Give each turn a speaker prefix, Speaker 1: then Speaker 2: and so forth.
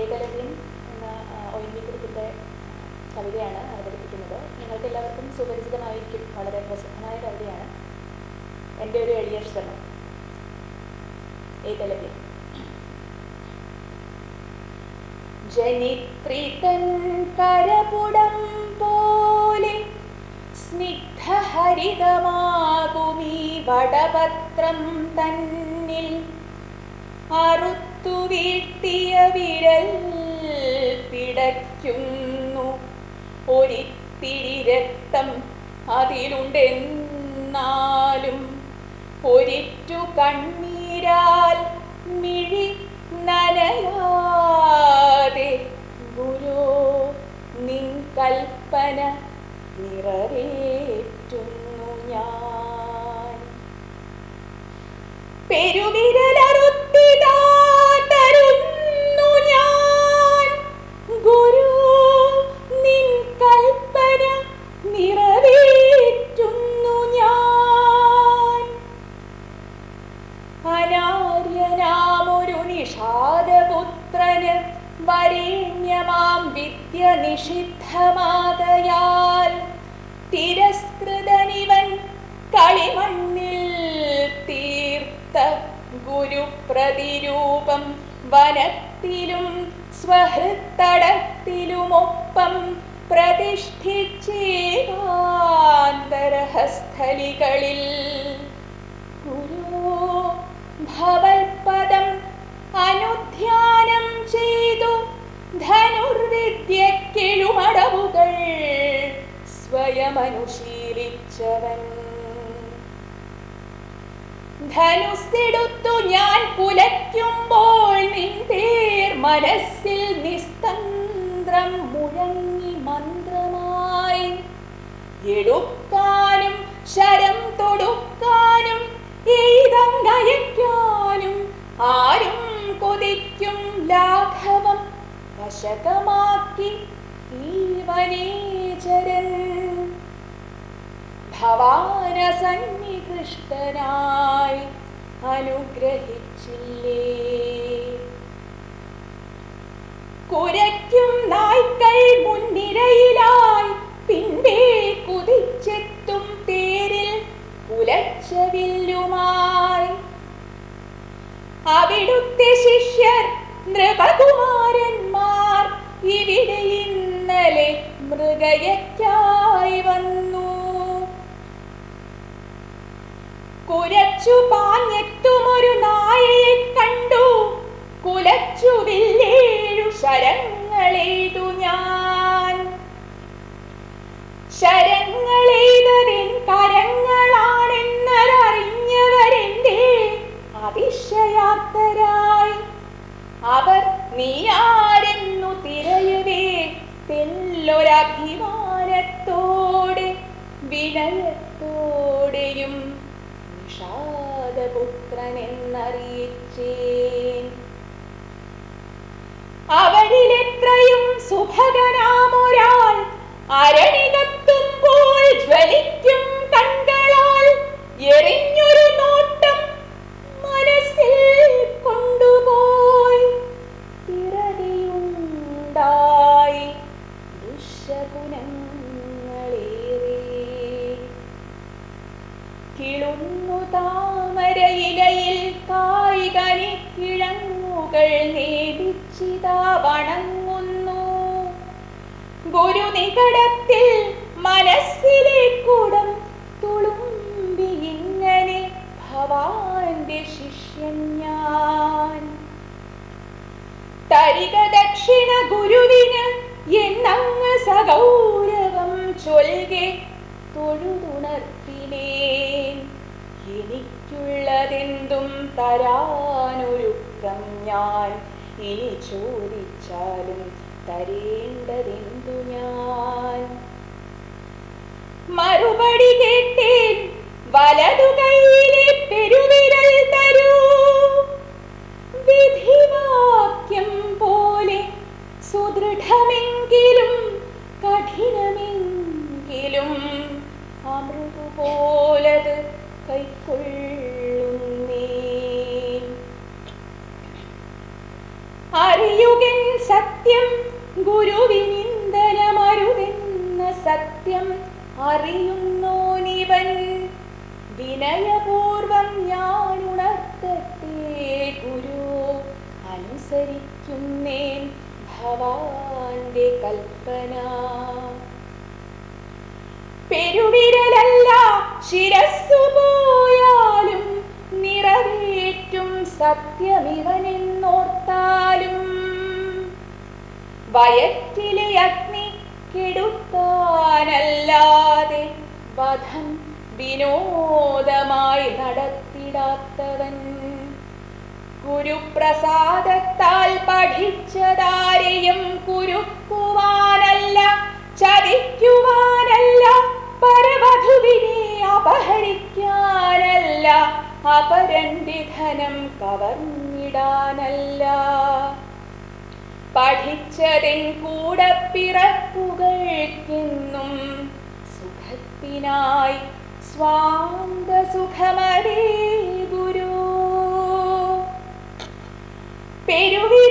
Speaker 1: ഏകലവ്യം എന്ന ONV കുറിപ്പിൻ്റെ കവിതയാണ് അവതരിപ്പിക്കുന്നത്. നിങ്ങൾക്ക് എല്ലാവർക്കും സുപരിചിതമായിരിക്കും. വളരെ പ്രസിദ്ധമായ കവിതയാണ്. എൻ്റെ ഒരു എളിയ ശ്രമം. ഏകലവ്യം. ജനിത്രിതൻ കരപുടം പോലെ സ്നിഗ്ധഹരിതമാകുമീ വടപത്രം തന്നിൽ അറുത്തു വീഴ്ത്തിയ വിരൽ പിടയ്ക്കുന്നു. ഒരിത്തിരി രക്തം അതിലുണ്ടെന്നാലും ഒരിറ്റു കണ്ണീരാൽ മിഴി നനയാതെ ഗുരു നിൻ കൽപ്പന നിറവേറ്റുന്നു ഞാൻ. പെരുവിരലറുത്തിതാ തരുന്നു ഞാൻ ഗുരു നിൻ കൽപ്പന നിറവേറ്റുന്നു ഞാൻ. അനാര്യനാമൊരു നിഷാദപുത്രന് വരേണ്യമാം വിദ്യ നിഷിദ്ധമാകയാൽ തിരസ്കൃതനിവൻ കളിമണ്ണിൽ തീർത്ത ഗുരുപ്രതിരൂപം വനത്തിലും സ്വഹൃത്തടത്തിലുമൊപ്പം പ്രതിഷ്ഠിച്ചേകാന്തരഹസ്ഥലികളിൽ ഗുരു ഭവൽപദം അനുധ്യാനം ചെയ്തു ധനുർവിദ്യക്കെഴുമടവുകൾ സ്വയമനുശീലിച്ചവൻ. ധനുസ്സെടുത്തു ഞാൻ കുലയ്ക്കുമ്പോൾ നിൻതേർ മനസ്സിൽ നിസ്തന്ത്രം മുഴങ്ങി മന്ത്രമായി. എടുക്കാനും ശരം തൊടുക്കാനും എയ്തങ്ങയക്കാനും ആരും കൊതിക്കും ലാഘവം വശകമാക്കി ഈ വനേചരൻ ഭവാന സന്നികൃഷ്ടനായി അനുഗ്രഹിച്ചില്ലേ. കുരയ്ക്കും നായ്ക്കൾ മുൻനിരയിലായി പിന്നേ കുതിച്ചെത്തും തേരിൽ കുലച്ചവില്ലുമായി. അവിടുത്തെ ശിഷ്യർ നൃപകുമാരന്മാർ ഇവിടെ ഇന്നലെ മൃഗയയ്ക്കായി വന്നു. കുരച്ചു പാഞ്ഞെത്തുമൊരു നായയെ കണ്ടു. കുലച്ചു വില്ലേഴു ശരങ്ങളെയ്തു ഞാൻ. ശരങ്ങളെയ്തതിൻ കരങ്ങളാണെന്നറിഞ്ഞവരെന്റെ അതിശയാർത്തരായി. അവർ നീയാരെന്നു തിരയവേ തെല്ലൊരഭിമാനത്തോടെ വിനയത്തോടെയും നിഷാദപുത്രനെന്നറിയിച്ചേൻ. അവരിലെത്രയും സുഭഗനാമൊരാൾ അരണികത്തുമ്പോൾ ജ്വലിക്കും കണ്ണുകളാൽ എറിഞ്ഞൊരു നോട്ടം മനസ്സിൽ കൊണ്ടുപോയി. പിറകിയുണ്ടായി ദുശകുനങ്ങളേറെ. കിളുന്നു താമരയിലയിൽ കായ്കനിക്കിഴങ്ങുകൾ നേദിച്ചിതാ വണങ്ങുന്നു. ഗുരുനികടത്തിൽ മനസ്സിലേക്കുടം തുളുമ്പി ഇങ്ങനെ ഭവാന്റെ ശിഷ്യൻ ഞാൻ. തരിക ദക്ഷിണ ഗുരുവിന് എന്നങ്ങ് സഗൗരവം ചൊൽകെ തൊഴുതുണർത്തിനേൻ. എനിക്കുള്ളതെന്തും തരാനൊരുക്കം ഞാൻ. ഇനി ചോദിച്ചാലും തരേണ്ടതെന്തു ഞാൻ. മറുപടി കേട്ടേൻ. വലതു കൈയിലെ പെരുവിരൽ തരൂ. വിധിവാക്യം പോലെ സുദൃഢമെങ്കിലും കഠിനമെങ്കിലും അമൃതുപോലത് കൈക്കൊള്ളുന്നേ. അറിയൂ പെരുകൻ സത്യം ഗുരുവിനിന്ദനമരുതെന്ന സത്യം അറിയുന്നോനിവൻ. വിനയപൂർവം ഞാൻ ഉണർത്തട്ടെ ഗുരു, അനുസരിക്കുന്നേൻ ഭവാന്റെ കൽപ്പന. പെരുവിരലല്ല ശിരസ്സു പോയാലും നിറവേറ്റും സത്യമിവനെന്നോർത്താലും. വയറ്റിലെ അഗ്നി കെടുത്താനല്ലാതെ വധം വിനോദമായി നടത്തിടാത്തവൻ. ഗുരുപ്രസാദത്താൽ പഠിച്ചതാരെയും കുരുക്കുവാനല്ല, ചതിക്കുവാനല്ല, പരവധുവിനെ അപഹരിക്കാനല്ല, അപരന്റെ ധനം കവർന്നിടാനല്ല. പഠിച്ചതെൻ കൂടെ പിറപ്പുകൾക്കെന്നും സുഖത്തിനായി സ്വാന്ത സുഖമതേ ഗുരു. പെരുവി